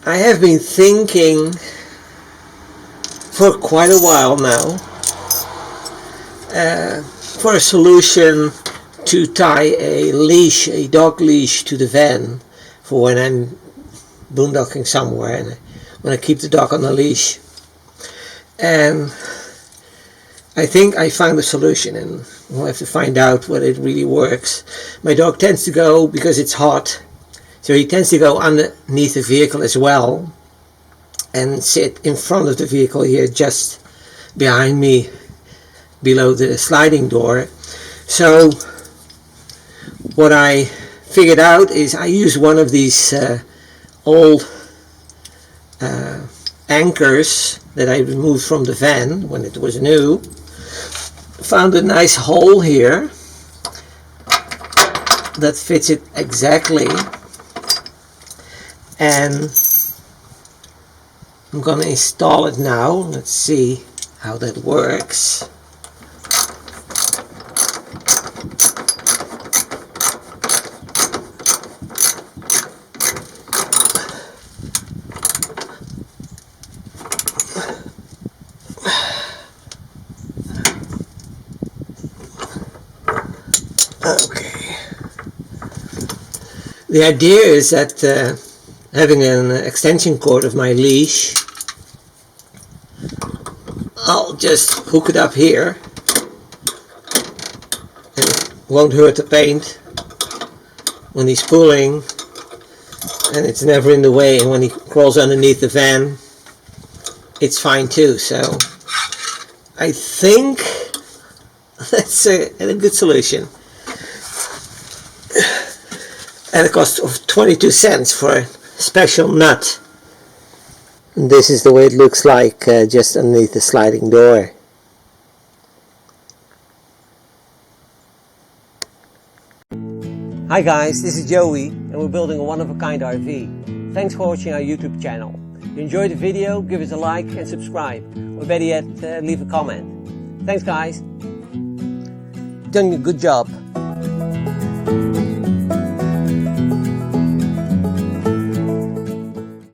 I have been thinking for quite a while now for a solution to tie a leash, a dog leash, to the van for when I'm boondocking somewhere and when I keep the dog on the leash. And I think I found a solution, and we'll have to find out whether it really works. My dog tends to go, because it's hot, so he tends to go underneath the vehicle as well and sit in front of the vehicle here, just behind me, below the sliding door. So what I figured out is I use one of these old anchors that I removed from the van when it was new. Found a nice hole here that fits it exactly, and I'm gonna install it now. Let's see how that works. Okay. The idea is that having an extension cord of my leash, I'll just hook it up here and it won't hurt the paint when he's pulling, and it's never in the way, and when he crawls underneath the van it's fine too. So I think that's a good solution. At a cost of 22 cents for a special nut. And this is the way it looks like just underneath the sliding door. Hi guys, this is Joey and we're building a one-of-a-kind RV. Thanks for watching our YouTube channel. If you enjoyed the video, give us a like and subscribe. Or better yet, leave a comment. Thanks guys. You've done a good job.